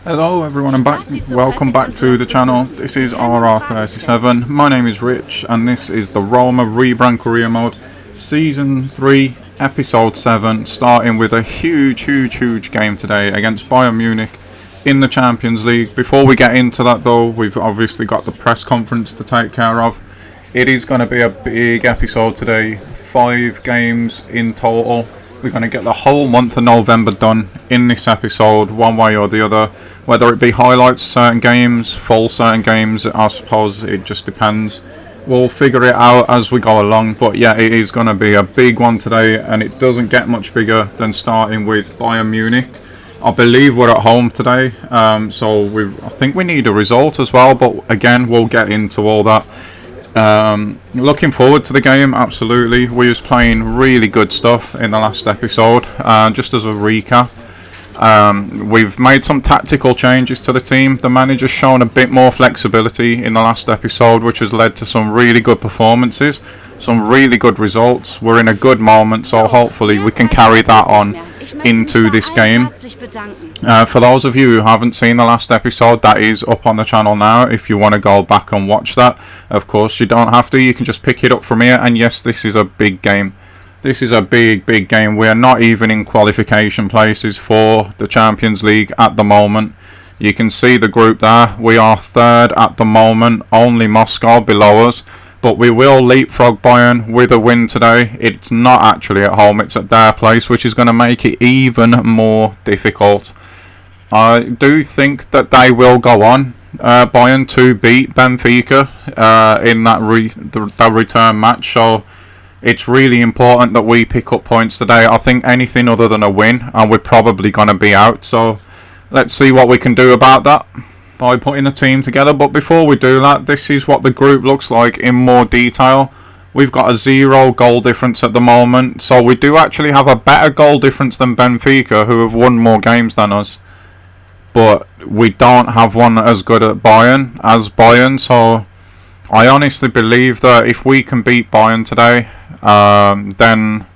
Hello everyone, I'm back. Welcome back to the channel. This is RR37. My name is Rich and this is the Roma Rebrand Career Mode Season 3 Episode 7, starting with a huge game today against Bayern Munich in the Champions League. Before we get into that though, we've obviously got the press conference to take care of. It is going to be a big episode today, 5 games in total. We're going to get the whole month of November done in this episode, one way or the other. Whether it be highlights of certain games, full certain games, I suppose it just depends. We'll figure it out as we go along. But yeah, it is going to be a big one today, and it doesn't get much bigger than starting with Bayern Munich. I believe we're at home today, so I think we need a result as well. But again, we'll get into all that. Looking forward to the game, absolutely. We was playing really good stuff in the last episode. Just as a recap, we've made some tactical changes to the team. The manager's shown a bit more flexibility in the last episode, which has led to some really good performances, some really good results. We're in a good moment, so hopefully we can carry that on into this game. For those of you who haven't seen the last episode, that is up on the channel now if you want to go back and watch that. Of course, you don't have to, you can just pick it up from here. And yes, this is a big game. This is a big game. We are not even in qualification places for the Champions League at the moment. You can see the group there. We are third at the moment, only Moscow below us. But we will leapfrog Bayern with a win today. It's not actually at home, it's at their place, which is going to make it even more difficult. I do think that they will go on, Bayern, to beat Benfica in that return match. So it's really important that we pick up points today. I think anything other than a win, and we're probably going to be out. So let's see what we can do about that by putting the team together. But before we do that, this is what the group looks like in more detail. We've got a 0 goal difference at the moment, so we do actually have a better goal difference than Benfica, who have won more games than us. But we don't have one as good as Bayern, so I honestly believe that if we can beat Bayern today, then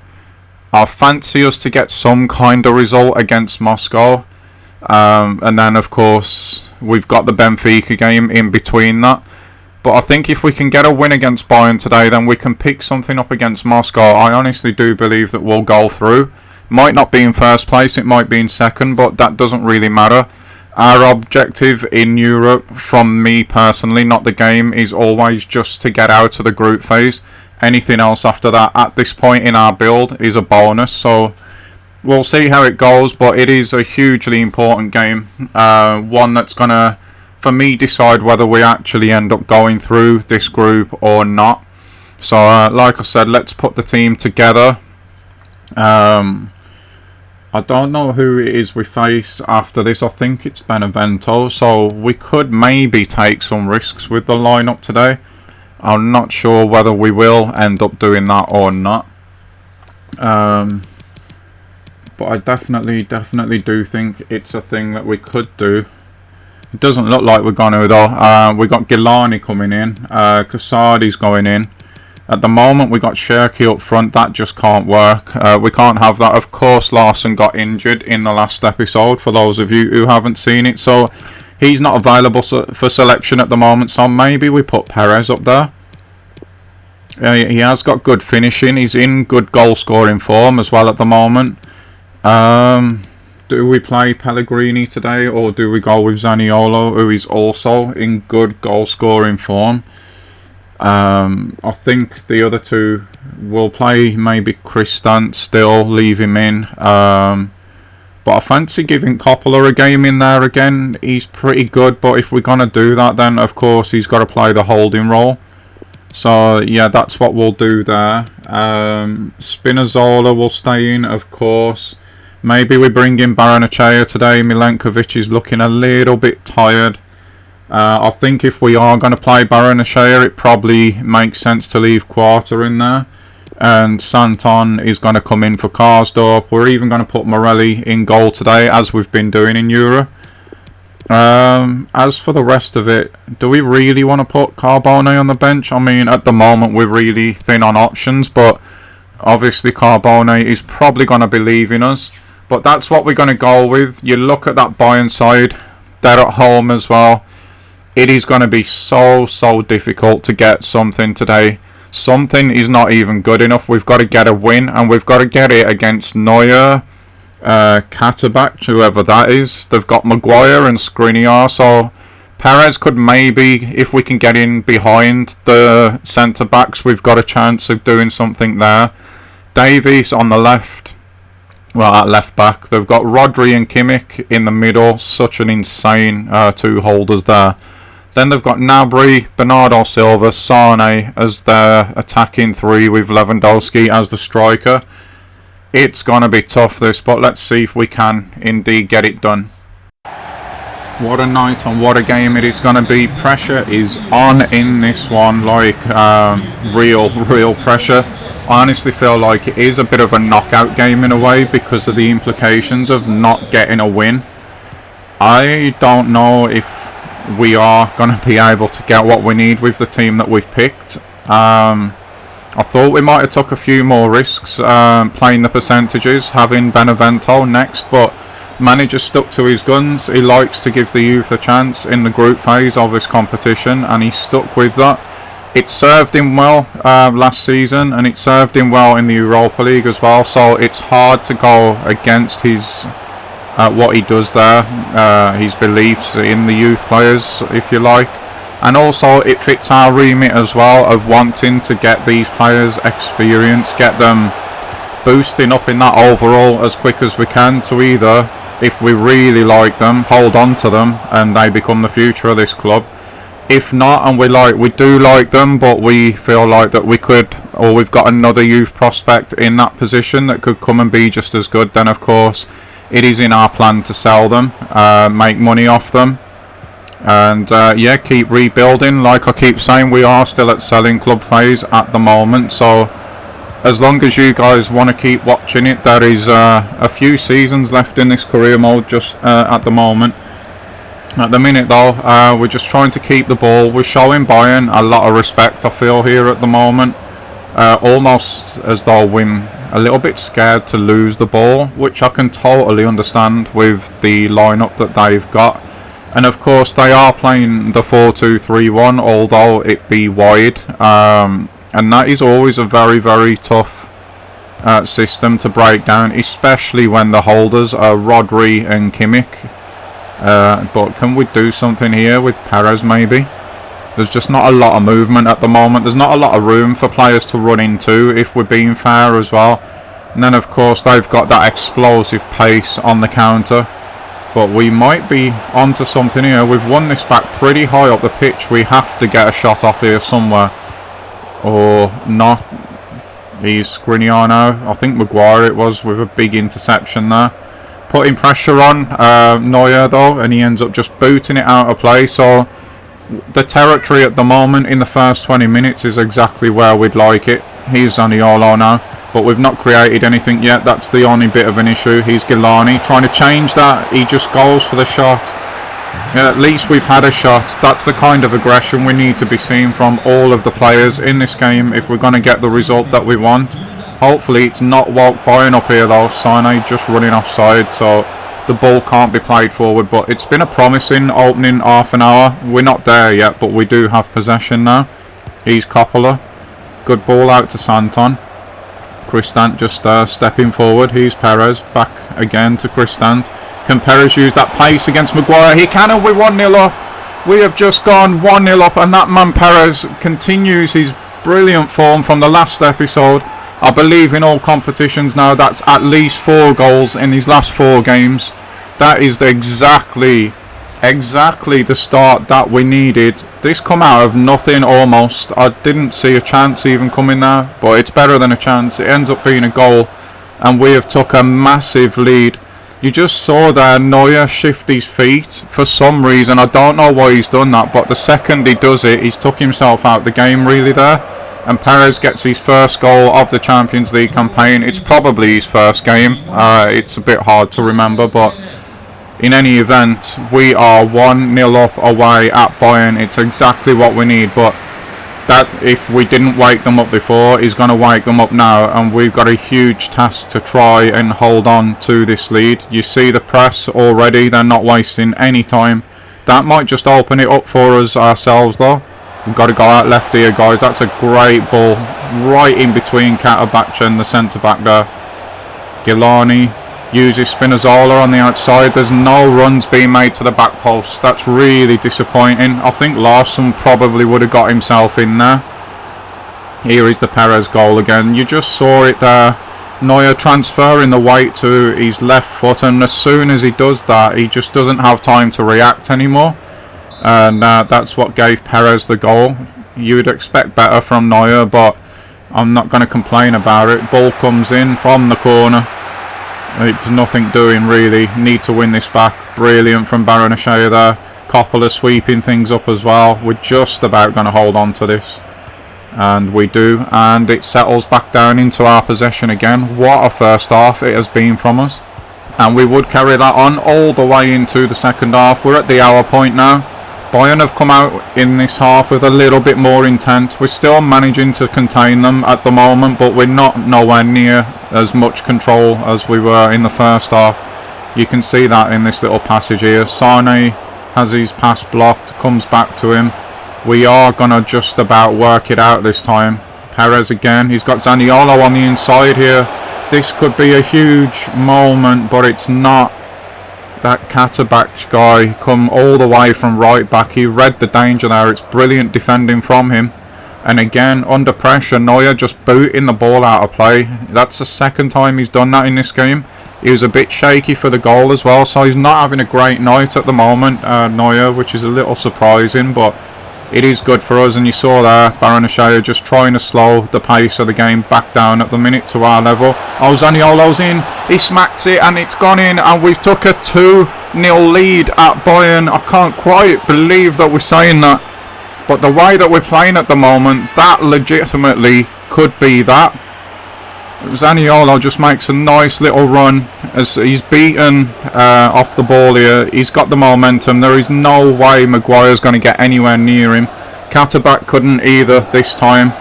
I fancy us to get some kind of result against Moscow. And then of course we've got the Benfica game in between that. But I think if we can get a win against Bayern today, then we can pick something up against Moscow. I honestly do believe that we'll go through. Might not be in first place, it might be in second, but that doesn't really matter. Our objective in Europe, from me personally, not the game, is always just to get out of the group phase. Anything else after that at this point in our build is a bonus. So we'll see how it goes, but it is a hugely important game. One that's going to, for me, decide whether we actually end up going through this group or not. So, like I said, let's put the team together. I don't know who it is we face after this. I think it's Benevento, so we could maybe take some risks with the lineup today. I'm not sure whether we will end up doing that or not. But I definitely do think it's a thing that we could do. It doesn't look like we're going to though. We got Gilani coming in. Casardi's going in. At the moment we got Cherki up front. That just can't work. We can't have that. Of course Larson got injured in the last episode, for those of you who haven't seen it. So he's not available for selection at the moment. So maybe we put Perez up there. He has got good finishing. He's in good goal scoring form as well at the moment. Do we play Pellegrini today, or do we go with Zaniolo, who is also in good goal scoring form? I think the other two will play maybe Kristant still, leave him in. But I fancy giving Coppola a game in there again. He's pretty good, but if we're going to do that, then of course he's got to play the holding role. So yeah, that's what we'll do there. Spinazzola will stay in, of course. Maybe we bring in Baranachea today. Milenkovic is looking a little bit tired. I think if we are going to play Baranachea, it probably makes sense to leave Quarta in there. And Santon is going to come in for Karsdorp. We're even going to put Morelli in goal today, as we've been doing in Euro. As for the rest of it, do we really want to put Carbone on the bench? I mean, at the moment we're really thin on options, but obviously Carbone is probably going to be leaving us. But that's what we're going to go with. You look at that Bayern side, They're at home as well. It is going to be so difficult to get something today. Something is not even good enough. We've got to get a win, and we've got to get it against Neuer, Katabach, whoever that is. They've got Maguire and Skriniar, so Perez could maybe, if we can get in behind the centre-backs, we've got a chance of doing something there. Davies on the left, well, at left-back. They've got Rodri and Kimmich in the middle. Such an insane two holders there. Then they've got Gnabry, Bernardo Silva, Sane as their attacking three, with Lewandowski as the striker. It's going to be tough, this, but let's see if we can indeed get it done. What a night and what a game it is going to be. Pressure is on in this one, like real pressure. I honestly feel like it is a bit of a knockout game in a way because of the implications of not getting a win. I don't know if we are going to be able to get what we need with the team that we've picked. I thought we might have took a few more risks playing the percentages, having Benevento next, but manager stuck to his guns. He likes to give the youth a chance in the group phase of this competition, and he stuck with that. It served him well last season, and it served him well in the Europa League as well, so it's hard to go against his what he does there, his beliefs in the youth players, if you like. And also it fits our remit as well of wanting to get these players experience, get them boosting up in that overall as quick as we can, to either, if we really like them, hold on to them and they become the future of this club. If not, and we do like them, but we feel like that we could, or we've got another youth prospect in that position that could come and be just as good, then of course it is in our plan to sell them, make money off them, and yeah, keep rebuilding. Like I keep saying, we are still at selling club phase at the moment, so as long as you guys want to keep watching it, there is a few seasons left in this career mode just at the moment. At the minute though, we're just trying to keep the ball. We're showing Bayern a lot of respect, I feel, here at the moment. Almost as though we're a little bit scared to lose the ball, which I can totally understand with the lineup that they've got. And of course they are playing the 4-2-3-1, although it be wide. And that is always a very tough system to break down, especially when the holders are Rodri and Kimmich. But can we do something here with Perez maybe? There's just not a lot of movement at the moment. There's not a lot of room for players to run into, if we're being fair as well. And then of course they've got that explosive pace on the counter. But we might be onto something here. We've won this back pretty high up the pitch. We have to get a shot off here somewhere. Or not. He's Skriniar now. I think Maguire it was, with a big interception there. Putting pressure on Neuer though, and he ends up just booting it out of play. So the territory at the moment in the first 20 minutes is exactly where we'd like it. He's Zaniolo now, but we've not created anything yet. That's the only bit of an issue. He's Gilani trying to change that. He just goes for the shot. Yeah, at least we've had a shot. That's the kind of aggression we need to be seeing from all of the players in this game if we're going to get the result that we want. Hopefully it's not Wout Bayern up here though. Sane just running offside, so the ball can't be played forward. But it's been a promising opening half an hour. We're not there yet, but we do have possession now. He's Coppola. Good ball out to Santon. Kristant just stepping forward. He's Perez. Back again to Kristant. Can Perez use that pace against Maguire? He can, and we're 1-0 up. We have just gone 1-0 up, and that man Perez continues his brilliant form from the last episode. I believe in all competitions now that's at least 4 goals in these last 4 games. That is exactly the start that we needed. This come out of nothing almost. I didn't see a chance even coming there, but it's better than a chance. It ends up being a goal, and we have took a massive lead. You just saw there Neuer shift his feet for some reason. I don't know why he's done that, but the second he does it, he's took himself out the game really there. And Perez gets his first goal of the Champions League campaign. It's probably his first game. It's a bit hard to remember, but in any event, we are 1-0 up away at Bayern. It's exactly what we need, but that, if we didn't wake them up before, is going to wake them up now, and we've got a huge task to try and hold on to this lead. You see the press already. They're not wasting any time. That might just open it up for us ourselves though. We've got to go out left here, guys. That's a great ball. Right in between Katabacha and the centre-back there. Gilani uses Spinazzola on the outside. There's no runs being made to the back post. That's really disappointing. I think Larson probably would have got himself in there. Here is the Perez goal again. You just saw it there. Neuer transferring the weight to his left foot, and as soon as he does that, he just doesn't have time to react anymore. And that's what gave Perez the goal. You would expect better from Neuer, but I'm not going to complain about it. Ball comes in from the corner. It's nothing doing really. Need to win this back. Brilliant from Baranashaya there. Coppola sweeping things up as well. We're just about going to hold on to this. And we do. And it settles back down into our possession again. What a first half it has been from us. And we would carry that on all the way into the second half. We're at the hour point now. Bayern have come out in this half with a little bit more intent. We're still managing to contain them at the moment, but we're not nowhere near as much control as we were in the first half. You can see that in this little passage here. Sane has his pass blocked, comes back to him. We are going to just about work it out this time. Perez again. He's got Zaniolo on the inside here. This could be a huge moment, but it's not. That Katabacha guy come all the way from right back. He read the danger there. It's brilliant defending from him. And again, under pressure, Neuer just booting the ball out of play. That's the second time he's done that in this game. He was a bit shaky for the goal as well, so he's not having a great night at the moment, Neuer, which is a little surprising, but it is good for us. And you saw there, Baranashaya just trying to slow the pace of the game back down at the minute to our level. Oh, Zaniolo's in. He smacks it and it's gone in, and we've took a 2-0 lead at Bayern. I can't quite believe that we're saying that, but the way that we're playing at the moment, that legitimately could be that. Zaniolo just makes a nice little run as he's beaten off the ball here. He's got the momentum. There is no way Maguire's going to get anywhere near him. Katabacha couldn't either this time.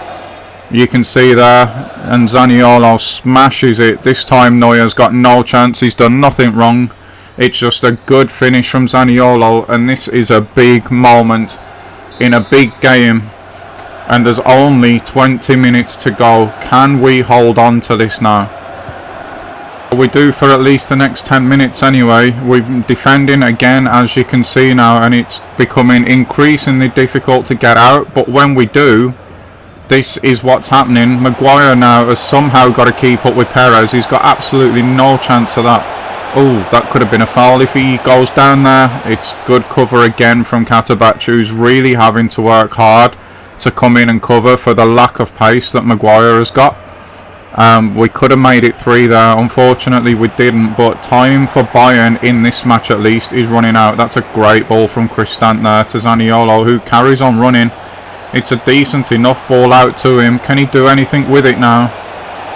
You can see there, and Zaniolo smashes it. This time Neuer's got no chance. He's done nothing wrong. It's just a good finish from Zaniolo, and this is a big moment in a big game. And there's only 20 minutes to go. Can we hold on to this now? We do for at least the next 10 minutes anyway. We're defending again, as you can see now, and it's becoming increasingly difficult to get out. But when we do, this is what's happening. Maguire now has somehow got to keep up with Perez. He's got absolutely no chance of that. Oh, that could have been a foul if he goes down there. It's good cover again from Katabacha, who's really having to work hard to come in and cover for the lack of pace that Maguire has got. We could have made it 3 there. Unfortunately we didn't, but time for Bayern in this match at least is running out. That's a great ball from Cristante there to Zaniolo, who carries on running. It's a decent enough ball out to him. Can he do anything with it now?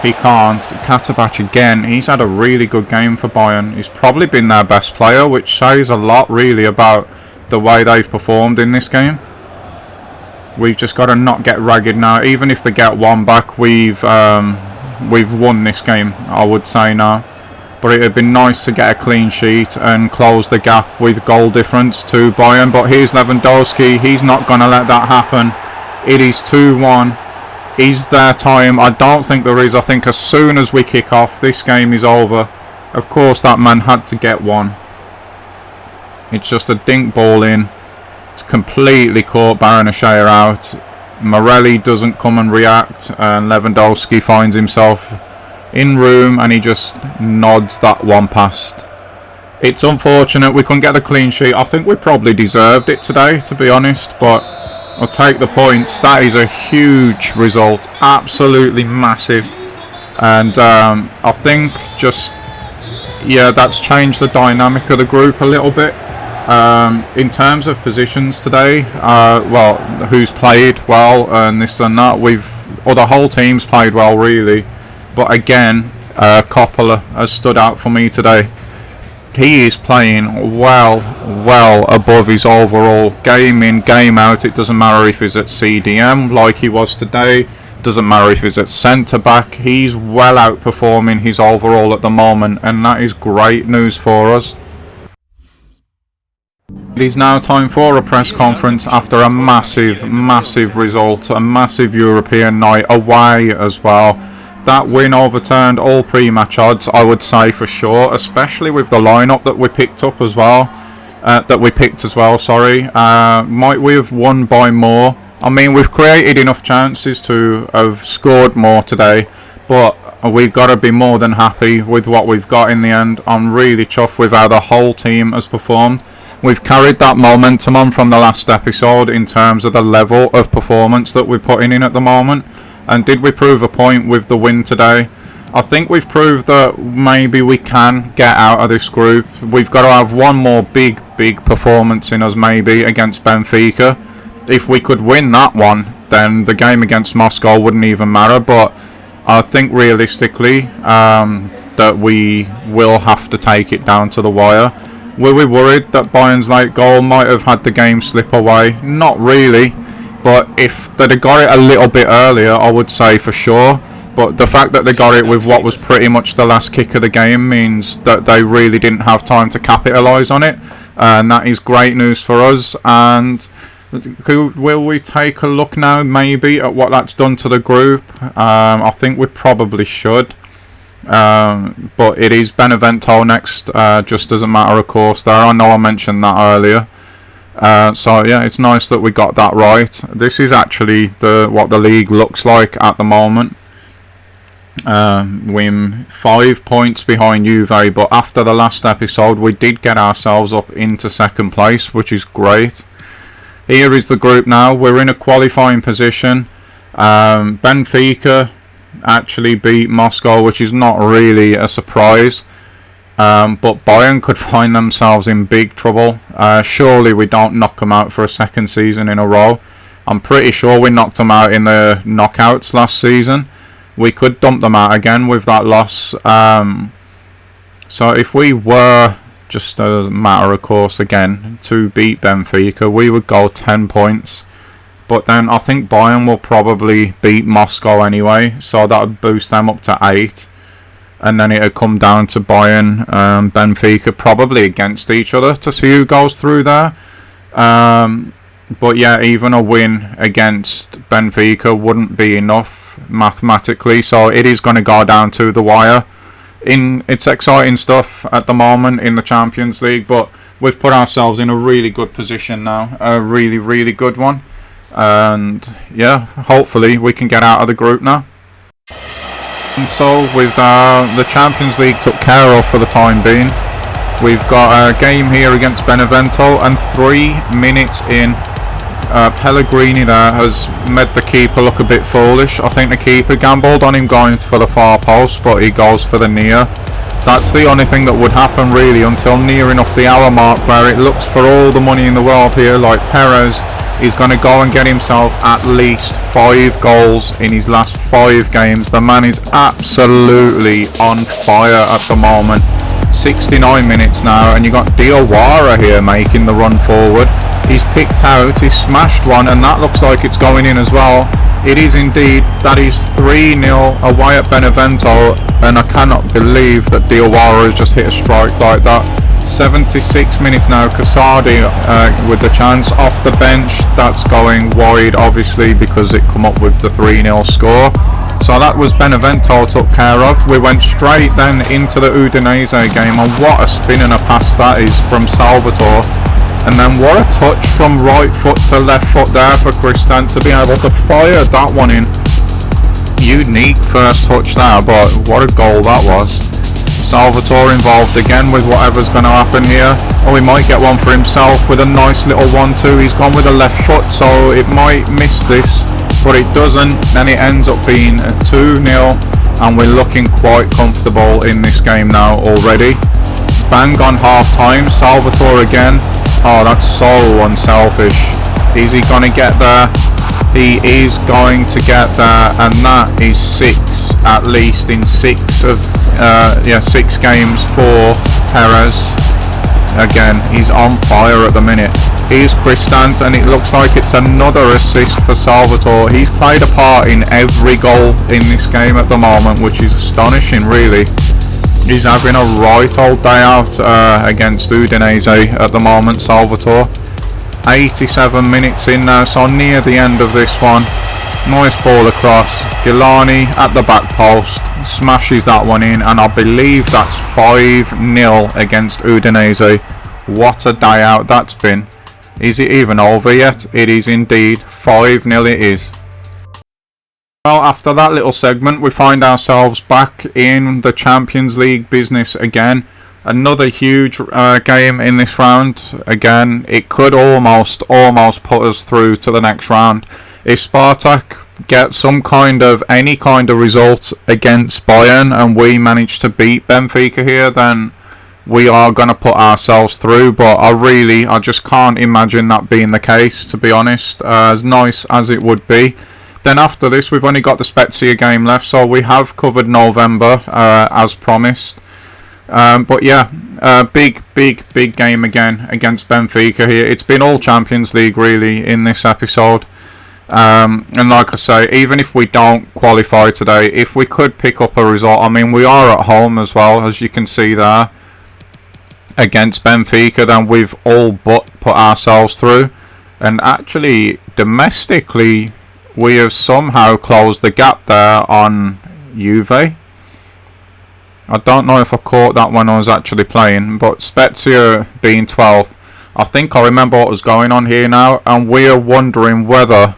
He can't. Katabacha again. He's had a really good game for Bayern. He's probably been their best player, which says a lot really about the way they've performed in this game. We've just got to not get ragged now. Even if they get one back, we've won this game, I would say now. But it would be nice to get a clean sheet and close the gap with goal difference to Bayern. But here's Lewandowski. He's not going to let that happen. It is 2-1. Is there time? I don't think there is. I think as soon as we kick off, this game is over. Of course, that man had to get one. It's just a dink ball in. It's completely caught Baranashaya out. Morelli doesn't come and react, and Lewandowski finds himself in room and he just nods that one past. It's unfortunate we couldn't get the clean sheet. I think we probably deserved it today, to be honest, but I'll take the points. That is a huge result, absolutely massive. And I think just, yeah, that's changed the dynamic of the group a little bit. In terms of positions today, well, who's played well and this and that, the whole team's played well really, but again, Coppola has stood out for me today. He is playing well above his overall game in, game out. It doesn't matter if he's at CDM like he was today, doesn't matter if he's at centre back, he's well outperforming his overall at the moment, and that is great news for us. It is now time for a press conference after a massive result, a massive European night away as well. That win overturned all pre-match odds, I would say, for sure, especially with the lineup that we picked up as well. Might we have won by more? I mean, we've created enough chances to have scored more today, but we've got to be more than happy with what we've got in the end. I'm really chuffed with how the whole team has performed. We've carried that momentum on from the last episode in terms of the level of performance that we're putting in at the moment. And did we prove a point with the win today? I think we've proved that maybe we can get out of this group. We've got to have one more big performance in us maybe against Benfica. If we could win that one, then the game against Moscow wouldn't even matter. But I think realistically that we will have to take it down to the wire. Were we worried that Bayern's late goal might have had the game slip away? Not really, but if they'd have got it a little bit earlier, I would say for sure. But the fact that they got it with what was pretty much the last kick of the game means that they really didn't have time to capitalise on it, and that is great news for us. And will we take a look now maybe at what that's done to the group? I think we probably should. But it is Benevento next, just as a matter of course there. I know I mentioned that earlier. So yeah, it's nice that we got that right. This is actually what the league looks like at the moment. We're 5 points behind Juve, but after the last episode we did get ourselves up into second place, which is great. Here is the group now. We're in a qualifying position. Benfica actually beat Moscow, which is not really a surprise, but Bayern could find themselves in big trouble. Surely we don't knock them out for a second season in a row. I'm pretty sure we knocked them out in the knockouts last season. We could dump them out again with that loss. So if we were, just as a matter of course again, to beat Benfica, we would go 10 points. But then I think Bayern will probably beat Moscow anyway, so that would boost them up to 8. And then it would come down to Bayern and Benfica probably against each other to see who goes through there. But yeah, even a win against Benfica wouldn't be enough mathematically, so it is going to go down to the wire. It's exciting stuff at the moment in the Champions League, but we've put ourselves in a really good position now, a really good one. And yeah, hopefully we can get out of the group now. And so with the Champions League took care of for the time being, we've got a game here against Benevento, and 3 minutes in, Pellegrini there has made the keeper look a bit foolish. I think the keeper gambled on him going for the far post, but he goes for the near. That's the only thing that would happen really until near enough the hour mark, where it looks for all the money in the world here like Perez is going to go and get himself at least 5 goals in his last 5 games. The man is absolutely on fire at the moment. 69 minutes now, and you got Diawara here making the run forward. He's picked out, he's smashed one, and that looks like it's going in as well. It is indeed. That is 3-0 away at Benevento, and I cannot believe that Diawara has just hit a strike like that. 76 minutes now, Casardi with the chance off the bench. That's going wide obviously because it come up with the 3-0 score. So that was Benevento took care of. We went straight then into the Udinese game, and what a spin and a pass that is from Salvatore. And then what a touch from right foot to left foot there for Kristan to be able to fire that one in. Unique first touch there, but what a goal that was. Salvatore involved again with whatever's going to happen here. Oh, he might get one for himself with a nice little 1-2. He's gone with a left foot, so it might miss this, but it doesn't. Then it ends up being a 2-0, and we're looking quite comfortable in this game now already. Bang on half time. Salvatore again. Oh, that's so unselfish. Is he going to get there? He is going to get there, and that is 6 at least in 6 games for Perez. Again, he's on fire at the minute. Here's Kristan, and it looks like it's another assist for Salvatore. He's played a part in every goal in this game at the moment, which is astonishing really. He's having a right old day out against Udinese at the moment, Salvatore. 87 minutes in now, so near the end of this one. Nice ball across. Gilani at the back post. Smashes that one in, and I believe that's 5-0 against Udinese. What a day out that's been. Is it even over yet? It is indeed. 5-0 it is. Well, after that little segment, we find ourselves back in the Champions League business again. Another huge game in this round. Again, it could almost put us through to the next round. If Spartak get any kind of result against Bayern and we manage to beat Benfica here, then we are going to put ourselves through. But I just can't imagine that being the case, to be honest, as nice as it would be. Then after this, we've only got the Spezia game left, so we have covered November as promised. But yeah, big game again against Benfica here. It's been all Champions League really in this episode. And like I say, even if we don't qualify today, if we could pick up a result, I mean, we are at home as well, as you can see there, against Benfica, then we've all but put ourselves through. And actually, domestically, we have somehow closed the gap there on Juve. I don't know if I caught that when I was actually playing, but Spezia being 12th, I think I remember what was going on here now, and we are wondering whether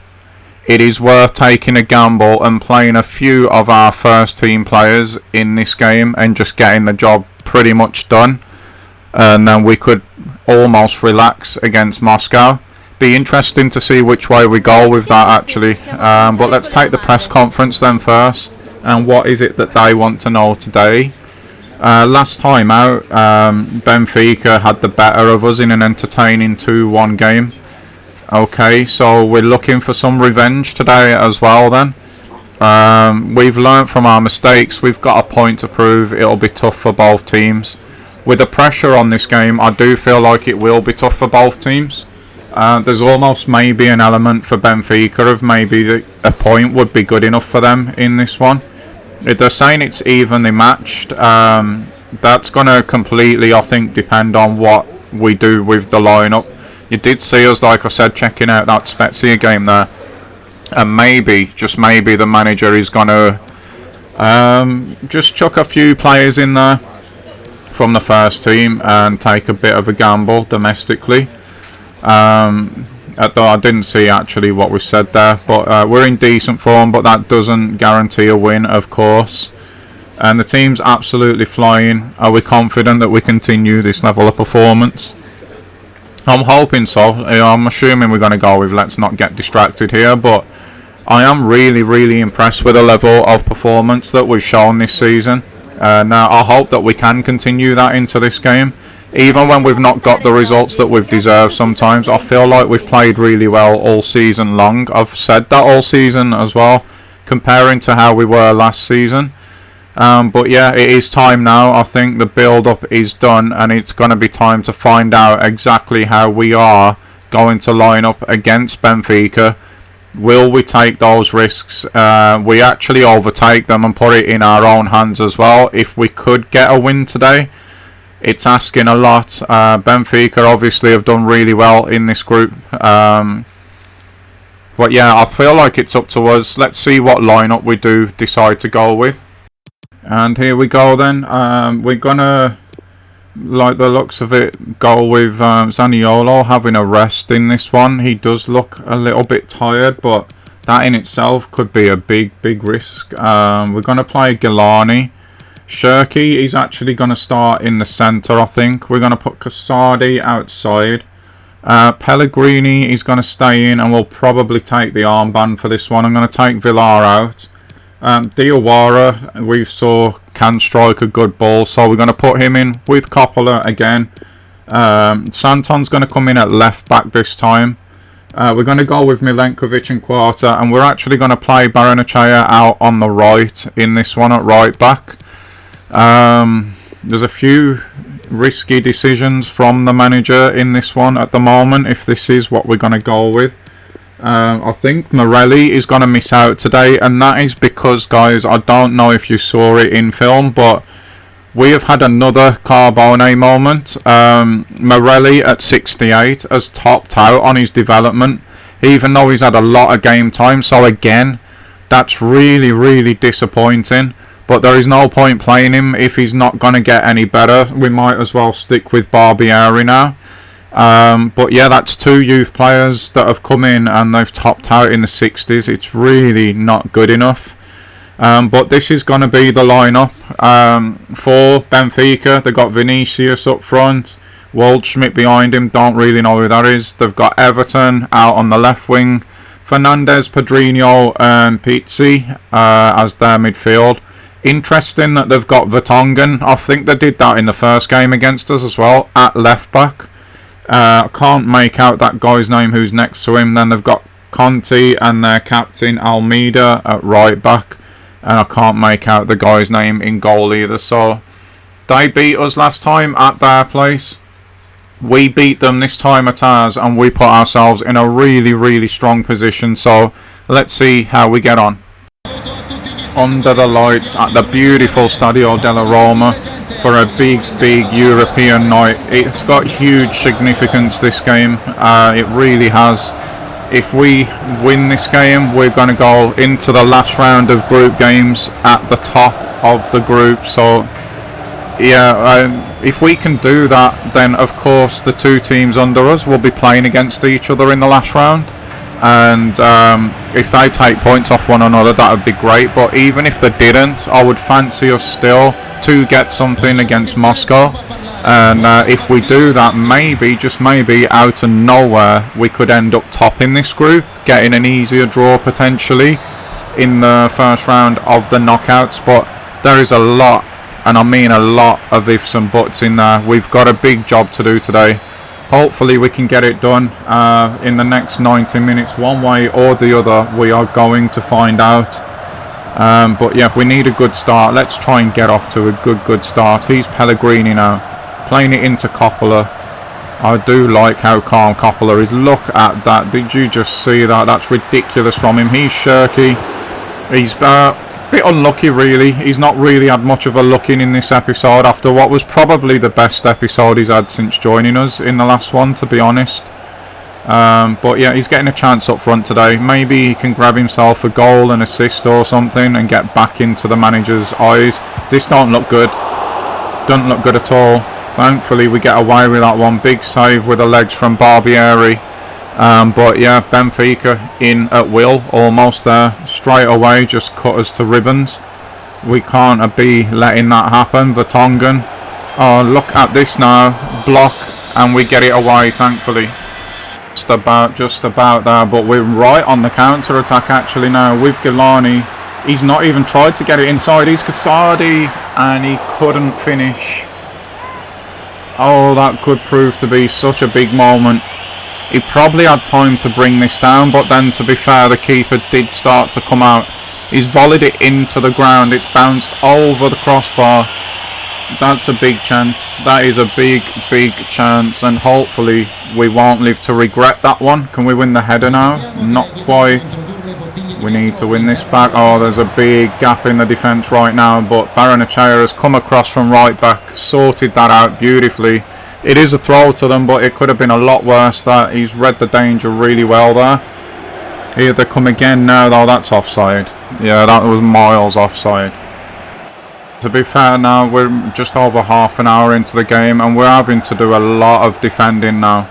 it is worth taking a gamble and playing a few of our first team players in this game and just getting the job pretty much done, and then we could almost relax against Moscow. Be interesting to see which way we go with that actually, but let's take the press conference then first, and what is it that they want to know today. Last time out, Benfica had the better of us in an entertaining 2-1 game. Okay, so we're looking for some revenge today as well then. We've learnt from our mistakes, we've got a point to prove. It'll be tough for both teams. With the pressure on this game, I do feel like it will be tough for both teams. There's almost maybe an element for Benfica of maybe a point would be good enough for them in this one. If they're saying it's evenly matched, that's going to completely, I think, depend on what we do with the lineup. You did see us, like I said, checking out that Spezia game there, and maybe, just maybe, the manager is going to just chuck a few players in there from the first team and take a bit of a gamble domestically. I didn't see actually what was said there, but we're in decent form, but that doesn't guarantee a win, of course. And the team's absolutely flying. Are we confident that we continue this level of performance? I'm hoping so. I'm assuming we're going to go with let's not get distracted here, but I am really impressed with the level of performance that we've shown this season. Now I hope that we can continue that into this game. Even when we've not got the results that we've deserved sometimes, I feel like we've played really well all season long. I've said that all season as well, comparing to how we were last season. But yeah, it is time now. I think the build-up is done, and it's going to be time to find out exactly how we are going to line up against Benfica. Will we take those risks? We actually overtake them and put it in our own hands as well. If we could get a win today, it's asking a lot. Benfica obviously have done really well in this group. But yeah, I feel like it's up to us. Let's see what lineup we do decide to go with. And here we go then. We're gonna, like the looks of it, go with Zaniolo having a rest in this one. He does look a little bit tired, but that in itself could be a big risk. We're gonna play Gilani. Shirky is actually going to start in the centre, I think. We're going to put Casardi outside. Pellegrini is going to stay in, and we'll probably take the armband for this one. I'm going to take Villar out. Diawara, we saw, can strike a good ball, so we're going to put him in with Coppola again. Santon's going to come in at left back this time. We're going to go with Milenkovic and Quarta, and we're actually going to play Baranachaya out on the right in this one at right back. There's a few risky decisions from the manager in this one at the moment, if this is what we're going to go with. I think Morelli is going to miss out today, and that is because, guys, I don't know if you saw it in film, but We have had another Carbone moment. Morelli at 68 has topped out on his development, even though he's had a lot of game time. So again, that's really, really disappointing. But there is no point playing him if he's not going to get any better. We might as well stick with Barbieri now. But yeah, that's 2 youth players that have come in and they've topped out in the 60s. It's really not good enough. But this is going to be the lineup for Benfica. They've got Vinicius up front, Waldschmidt behind him, don't really know who that is. They've got Everton out on the left wing, Fernandes, Pedrinho and Pizzi as their midfield. Interesting that they've got Vertonghen. I think they did that in the first game against us as well, at left back. I can't make out that guy's name who's next to him. Then they've got Conte and their captain Almeida at right back. And I can't make out the guy's name in goal either. So they beat us last time at their place. We beat them this time at ours, and we put ourselves in a really, really strong position. So let's see how we get on. Under the lights at the beautiful Stadio della Roma for a big European night. It's got huge significance, this game. It really has. If we win this game, we're going to go into the last round of group games at the top of the group. So yeah, if we can do that, then of course the 2 teams under us will be playing against each other in the last round. And if they take points off one another, that would be great. But even if they didn't, I would fancy us still to get something against Moscow. And if we do that, maybe, just maybe, out of nowhere, we could end up topping this group, getting an easier draw potentially in the first round of the knockouts. But there is a lot, and I mean a lot, of ifs and buts in there. We've got a big job to do today. Hopefully we can get it done in the next 90 minutes, one way or the other. We are going to find out. But yeah, we need a good start. Let's try and get off to a good start. He's Pellegrini now, playing it into Coppola. I do like how calm Coppola is. Look at that. Did you just see that? That's ridiculous from him. He's shirky. He's a bit unlucky, really. He's not really had much of a look in this episode after what was probably the best episode he's had since joining us in the last one, to be honest. But yeah, he's getting a chance up front today. Maybe he can grab himself a goal, an assist or something, and get back into the manager's eyes. This don't look good. Doesn't look good at all. Thankfully we get away with that one. Big save with the legs from Barbieri. But yeah, Benfica in at will, almost there. Straight away, just cut us to ribbons. We can't be letting that happen. Vertonghen. Oh, look at this now. Block, and we get it away, thankfully. Just about there, but we're right on the counter-attack actually now with Gilani. He's not even tried to get it inside. He's Casardi, and he couldn't finish. Oh, that could prove to be such a big moment. He probably had time to bring this down, but then to be fair, the keeper did start to come out. He's volleyed it into the ground. It's bounced over the crossbar. That's a big chance. That is a big chance, and hopefully we won't live to regret that one. Can we win the header now? Not quite. We need to win this back. Oh, there's a big gap in the defence right now, but Barrenechea has come across from right back, sorted that out beautifully. It is a throw to them, but it could have been a lot worse. That he's read the danger really well there. Here they come again now, though. That's offside. Yeah, that was miles offside. To be fair now, we're just over half an hour into the game, and we're having to do a lot of defending now.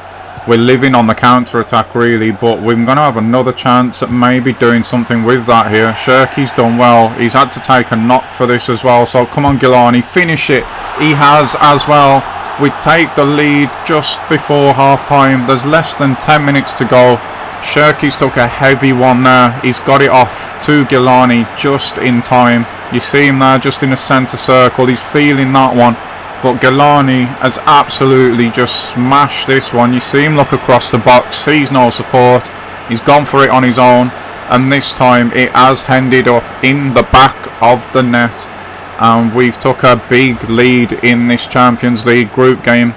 We're living on the counter-attack really, but we're going to have another chance at maybe doing something with that here. Shirky's done well. He's had to take a knock for this as well, so come on Gilani, finish it. He has as well. We take the lead just before half-time. There's less than 10 minutes to go. Shirky's took a heavy one there. He's got it off to Gilani just in time. You see him there just in the centre circle. He's feeling that one. But Gilani has absolutely just smashed this one. You see him look across the box, sees no support. He's gone for it on his own. And this time it has ended up in the back of the net. And we've took a big lead in this Champions League group game.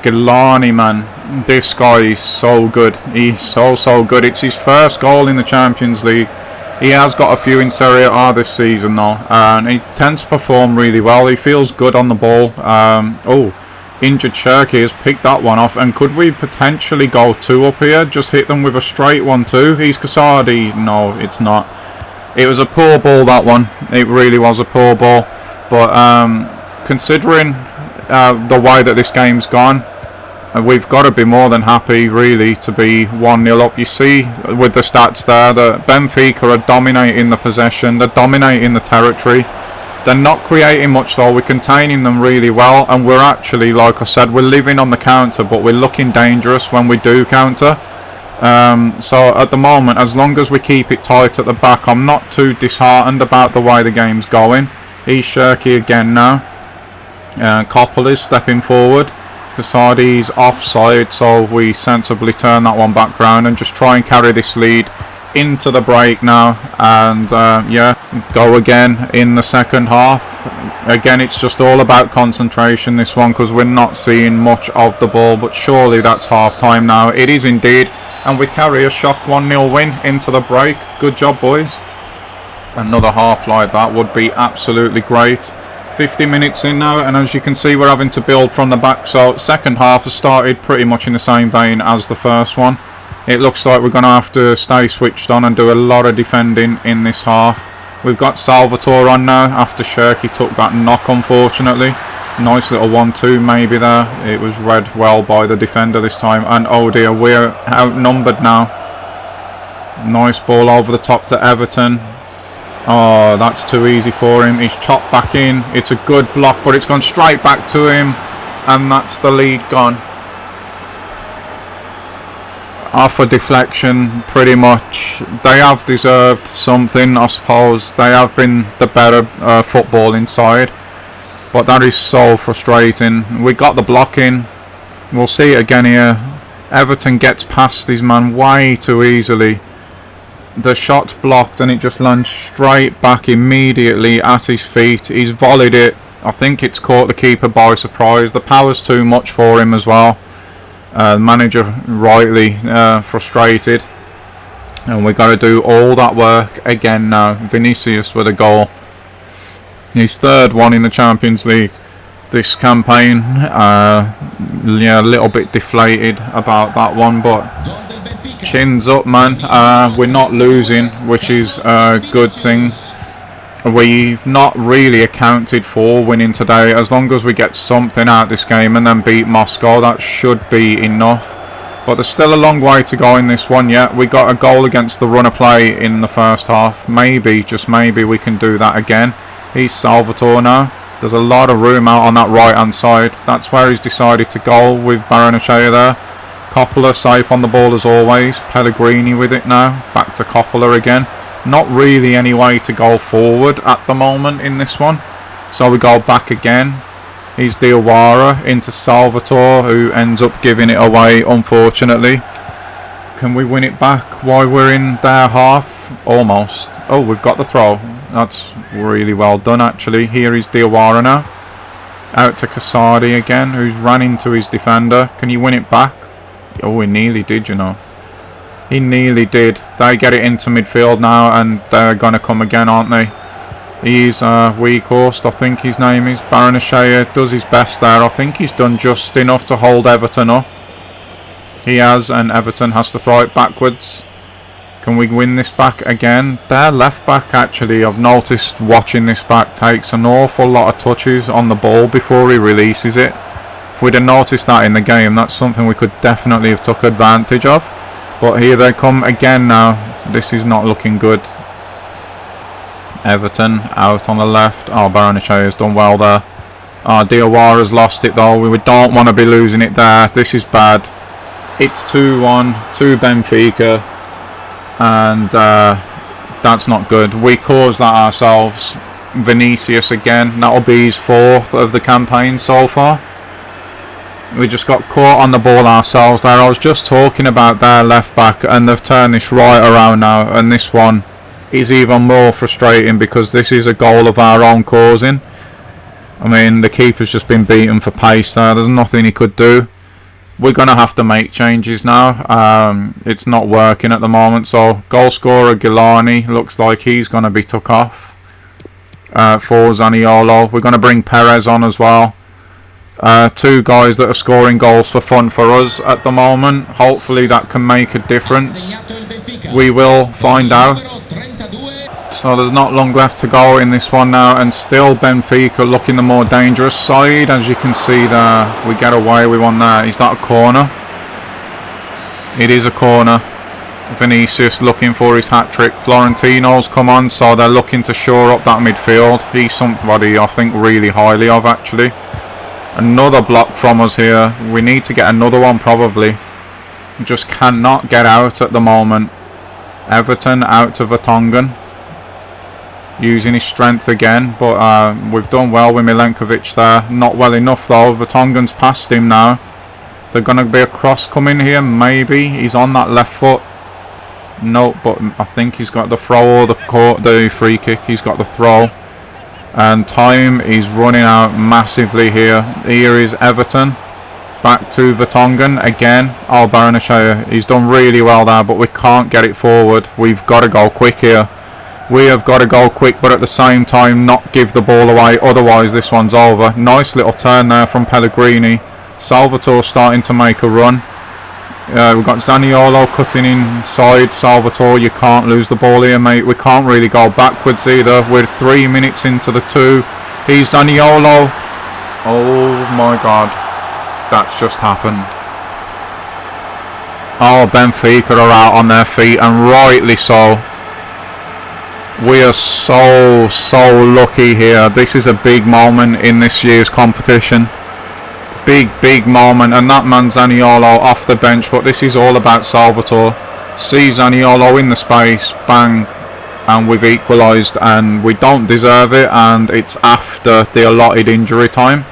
Gilani, man, this guy is so good. He's so good. It's his first goal in the Champions League. He has got a few in Serie A this season though, and he tends to perform really well. He feels good on the ball. Injured Cherky has picked that one off, and could we potentially go 2 up here? Just hit them with a straight 1-2. He's Casardi. No, it's not. It was a poor ball, that one. It really was a poor ball. But considering the way that this game's gone, we've got to be more than happy, really, to be 1-0 up. You see with the stats there that Benfica are dominating the possession. They're dominating the territory. They're not creating much though. We're containing them really well, and we're actually, like I said, we're living on the counter, but we're looking dangerous when we do counter. So at the moment, as long as we keep it tight at the back, I'm not too disheartened about the way the game's going. He's Cherky again now. Coppola's stepping forward. Casardi's offside, so we sensibly turn that one back round and just try and carry this lead into the break now, and go again in the second half. Again, it's just all about concentration, this one, because we're not seeing much of the ball, but surely that's half time now. It is indeed, and we carry a shock 1-0 win into the break. Good job, boys. Another half like that would be absolutely great. 50 minutes in now, and as you can see, we're having to build from the back, so second half has started pretty much in the same vein as the first one. It looks like we're going to have to stay switched on and do a lot of defending in this half. We've got Salvatore on now after Cherky took that knock, unfortunately. Nice little 1-2 maybe there. It was read well by the defender this time, and oh dear, we're outnumbered now. Nice ball over the top to Everton. Oh, that's too easy for him. He's chopped back in. It's a good block, but it's gone straight back to him, and that's the lead gone. Off a deflection, pretty much. They have deserved something, I suppose. They have been the better footballing side, but that is so frustrating. We got the block in. We'll see it again here. Everton gets past his man way too easily. The shot's blocked and it just lands straight back immediately at his feet. He's volleyed it. I think it's caught the keeper by surprise. The power's too much for him as well. The manager rightly frustrated, and we've got to do all that work again now. Vinicius with a goal, his third one in the Champions League this campaign. A little bit deflated about that one, but chins up, man. We're not losing, which is a good thing. We've not really accounted for winning today. As long as we get something out of this game and then beat Moscow, that should be enough. But there's still a long way to go in this one yet. We got a goal against the run of play in the first half. Maybe, just maybe, we can do that again. He's Salvatore now. There's a lot of room out on that right hand side. That's where he's decided to go with Baranachea there. Coppola safe on the ball as always. Pellegrini with it now. Back to Coppola again. Not really any way to go forward at the moment in this one, so we go back again. He's Diawara into Salvatore, who ends up giving it away, unfortunately. Can we win it back while we're in their half? Almost. Oh, we've got the throw. That's really well done, actually. Here is Diawara now. Out to Casardi again, who's ran into his defender. Can you win it back? Oh, he nearly did, you know. He nearly did. They get it into midfield now, and they're going to come again, aren't they? He's Weghorst, I think his name is. Baranachea does his best there. I think he's done just enough to hold Everton up. He has, and Everton has to throw it backwards. Can we win this back again? Their left back, actually, I've noticed watching this back, takes an awful lot of touches on the ball before he releases it. If we'd have noticed that in the game, that's something we could definitely have took advantage of. But here they come again now. This is not looking good. Everton out on the left. Oh, Baranachea has done well there. Oh, Diawara's lost it though. We don't want to be losing it there. This is bad. It's 2-1 to Benfica. And that's not good. We caused that ourselves. Vinicius again. That'll be his 4th of the campaign so far. We just got caught on the ball ourselves there. I was just talking about their left back, and they've turned this right around now, and this one is even more frustrating because this is a goal of our own causing. I mean, the keeper's just been beaten for pace there. There's nothing he could do. we're going to have to make changes now. It's not working at the moment. So goal scorer Gilani looks like he's going to be took off for Zaniolo. We're going to bring Perez on as well. Two guys that are scoring goals for fun for us at the moment. Hopefully that can make a difference. We will find out. So there's not long left to go in this one now, and still Benfica looking the more dangerous side. As you can see there, we get away with one there. Is that a corner? It is a corner. Vinicius looking for his hat-trick. Florentino's come on, so they're looking to shore up that midfield. He's somebody I think really highly of, actually. Another block from us here. We need to get another one probably. We just cannot get out at the moment. Everton out to Vertonghen. Using his strength again, but we've done well with Milenkovic there. Not well enough though. Vertonghen's past him now. There's going to be a cross coming here, maybe. He's on that left foot. No, but I think he's got the throw or the free kick. He's got the throw. And time is running out massively here. Here is Everton. Back to Vertonghen again. Oh, Baranashaya. He's done really well there, but we can't get it forward. We've got to go quick here. We have got to go quick, but at the same time not give the ball away. Otherwise, this one's over. Nice little turn there from Pellegrini. Salvatore starting to make a run. We've got Zaniolo cutting inside. Salvatore, you can't lose the ball here, mate. We can't really go backwards either. We're 3 minutes into the 2. He's Zaniolo. Oh my God. That's just happened. Oh, Benfica are out on their feet, and rightly so. We are so lucky here. This is a big moment in this year's competition. Big moment, and that man Zaniolo off the bench, but this is all about Salvatore. See Zaniolo in the space, bang, and we've equalised, and we don't deserve it, and it's after the allotted injury time.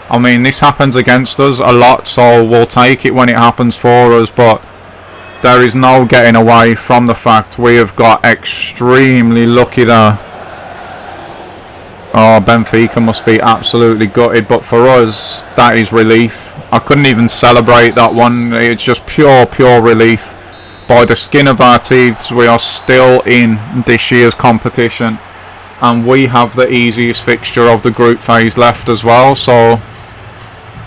I mean, this happens against us a lot, so we'll take it when it happens for us, but there is no getting away from the fact we have got extremely lucky there. Oh, Benfica must be absolutely gutted, but for us, that is relief. I couldn't even celebrate that one. It's just pure relief. By the skin of our teeth, we are still in this year's competition, and we have the easiest fixture of the group phase left as well, so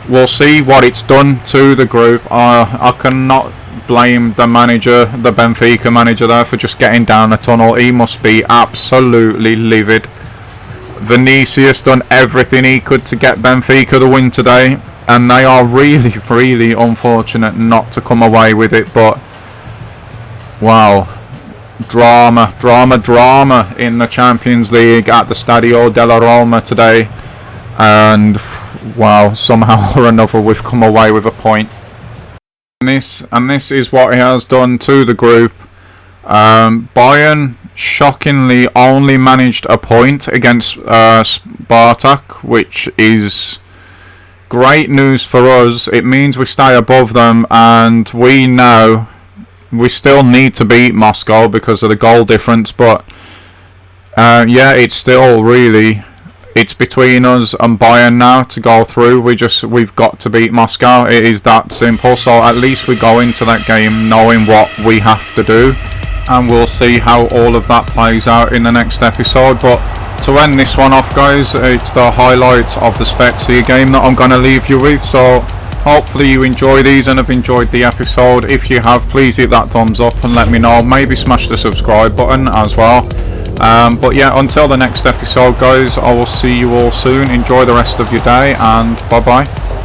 we'll see what it's done to the group. I cannot blame the manager, the Benfica manager there, for just getting down the tunnel. He must be absolutely livid. Vinicius done everything he could to get Benfica the win today, and they are really unfortunate not to come away with it. But wow, drama in the Champions League at the Stadio della Roma today, and wow, somehow or another we've come away with a point. And this is what he has done to the group. Bayern shockingly only managed a point against Spartak, which is great news for us. It means we stay above them, and we know we still need to beat Moscow because of the goal difference, but yeah, it's still really, it's between us and Bayern now to go through. We've got to beat Moscow. It is that simple. So at least we go into that game knowing what we have to do, and we'll see how all of that plays out in the next episode. But to end this one off, guys, it's the highlights of the Spezia game that I'm going to leave you with. So hopefully you enjoy these and have enjoyed the episode. If you have, please hit that thumbs up and let me know. Maybe smash the subscribe button as well. But yeah, until the next episode, guys, I will see you all soon. Enjoy the rest of your day, and bye bye.